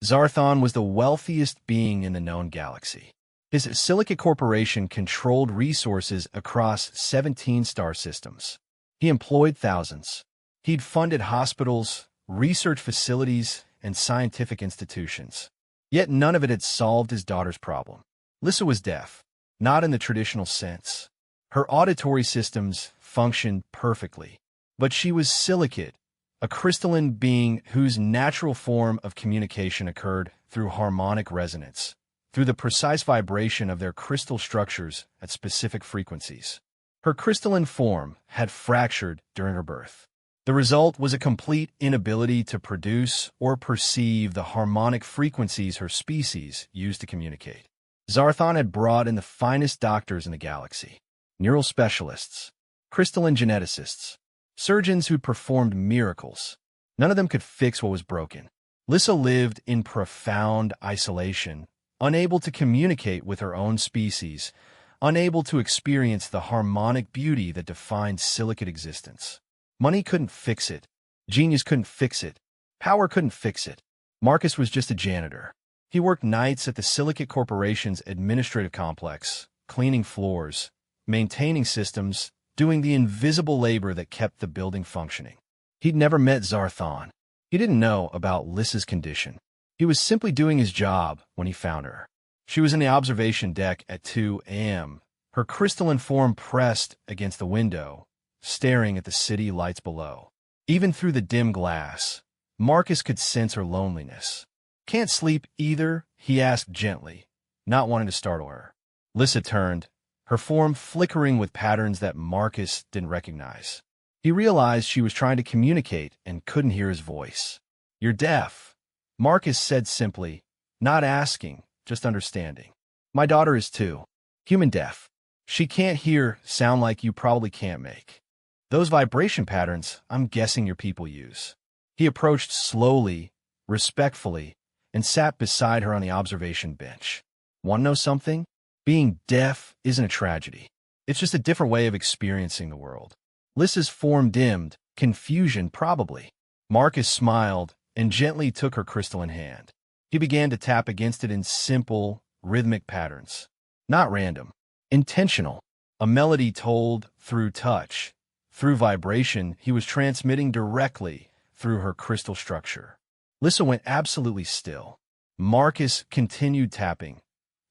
Zarthon was the wealthiest being in the known galaxy. His Silicate Corporation controlled resources across 17 star systems. He employed thousands. He'd funded hospitals, research facilities, and scientific institutions. Yet none of it had solved his daughter's problem. Lissa was deaf, not in the traditional sense. Her auditory systems functioned perfectly. But she was silicate, a crystalline being whose natural form of communication occurred through harmonic resonance, through the precise vibration of their crystal structures at specific frequencies. Her crystalline form had fractured during her birth. The result was a complete inability to produce or perceive the harmonic frequencies her species used to communicate. Zarthon had brought in the finest doctors in the galaxy, neural specialists, crystalline geneticists, surgeons who'd performed miracles. None of them could fix what was broken. Lissa lived in profound isolation, unable to communicate with her own species, unable to experience the harmonic beauty that defined silicate existence. Money couldn't fix it. Genius couldn't fix it. Power couldn't fix it. Marcus was just a janitor. He worked nights at the Silicate Corporation's administrative complex, cleaning floors, maintaining systems, doing the invisible labor that kept the building functioning. He'd never met Zarthon. He didn't know about Lissa's condition. He was simply doing his job when he found her. She was in the observation deck at 2 a.m., her crystalline form pressed against the window, staring at the city lights below. Even through the dim glass, Marcus could sense her loneliness. "Can't sleep either?" he asked gently, not wanting to startle her. Lissa turned, her form flickering with patterns that Marcus didn't recognize. He realized she was trying to communicate and couldn't hear his voice. "You're deaf," Marcus said simply, not asking, just understanding. "My daughter is too. Human deaf. She can't hear sound like you probably can't make. Those vibration patterns, I'm guessing your people use." He approached slowly, respectfully, and sat beside her on the observation bench. "Want to know something? Being deaf isn't a tragedy. It's just a different way of experiencing the world." Lissa's form dimmed, confusion probably. Marcus smiled and gently took her crystalline hand. He began to tap against it in simple, rhythmic patterns. Not random, intentional. A melody told through touch. Through vibration, he was transmitting directly through her crystal structure. Lissa went absolutely still. Marcus continued tapping,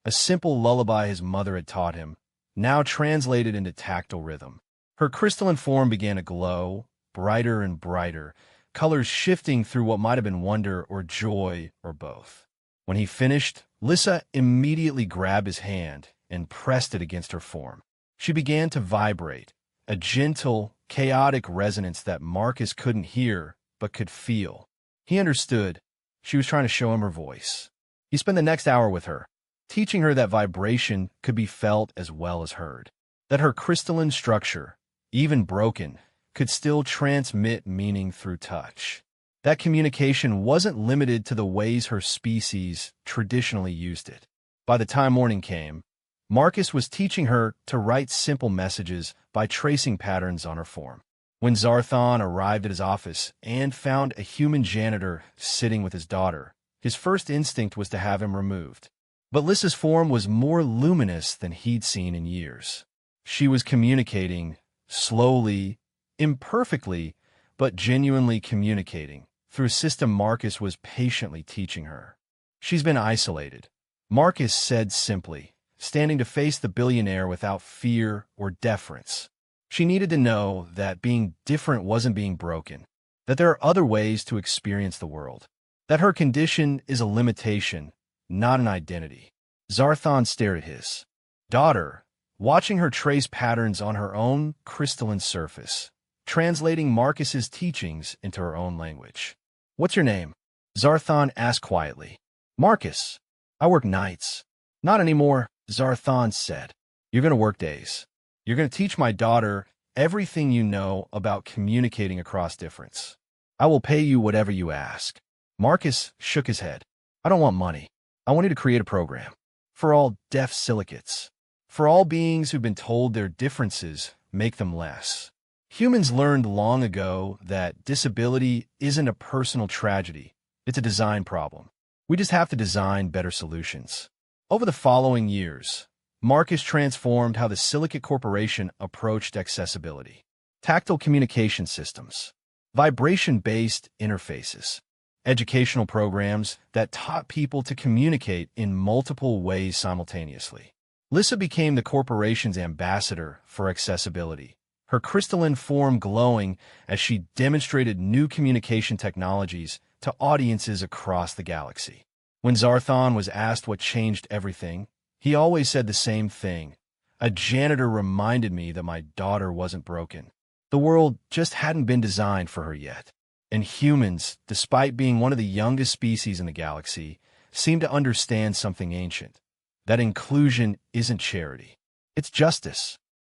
a simple lullaby his mother had taught him, now translated into tactile rhythm. Her crystalline form began to glow, brighter and brighter, colors shifting through what might have been wonder or joy or both. When he finished, Lissa immediately grabbed his hand and pressed it against her form. She began to vibrate, a gentle, chaotic resonance that Marcus couldn't hear but could feel. He understood. She was trying to show him her voice. He spent the next hour with her, teaching her that vibration could be felt as well as heard, that her crystalline structure, even broken, could still transmit meaning through touch. That communication wasn't limited to the ways her species traditionally used it. By the time morning came, Marcus was teaching her to write simple messages by tracing patterns on her form. When Zarthon arrived at his office and found a human janitor sitting with his daughter, his first instinct was to have him removed. But Lissa's form was more luminous than he'd seen in years. She was communicating, slowly, imperfectly, but genuinely communicating, through a system Marcus was patiently teaching her. "She's been isolated," Marcus said simply, standing to face the billionaire without fear or deference. She needed to know that being different wasn't being broken, that there are other ways to experience the world, that her condition is a limitation, not an identity. Zarthon stared at his daughter, watching her trace patterns on her own crystalline surface, translating Marcus's teachings into her own language. "What's your name?" Zarthon asked quietly. "Marcus. I work nights." "Not anymore," Zarthon said. "You're going to work days. You're going to teach my daughter everything you know about communicating across difference. I will pay you whatever you ask." Marcus shook his head. "I don't want money. I want you to create a program. For all deaf silicates. For all beings who've been told their differences make them less. Humans learned long ago that disability isn't a personal tragedy. It's a design problem. We just have to design better solutions. Over the following years, Marcus transformed how the Silicate Corporation approached accessibility. Tactile communication systems, vibration-based interfaces, educational programs that taught people to communicate in multiple ways simultaneously. Lissa became the corporation's ambassador for accessibility, her crystalline form glowing as she demonstrated new communication technologies to audiences across the galaxy. When Zarthon was asked what changed everything, he always said the same thing. A janitor reminded me that my daughter wasn't broken. The world just hadn't been designed for her yet. And humans, despite being one of the youngest species in the galaxy, seem to understand something ancient. That inclusion isn't charity. It's justice.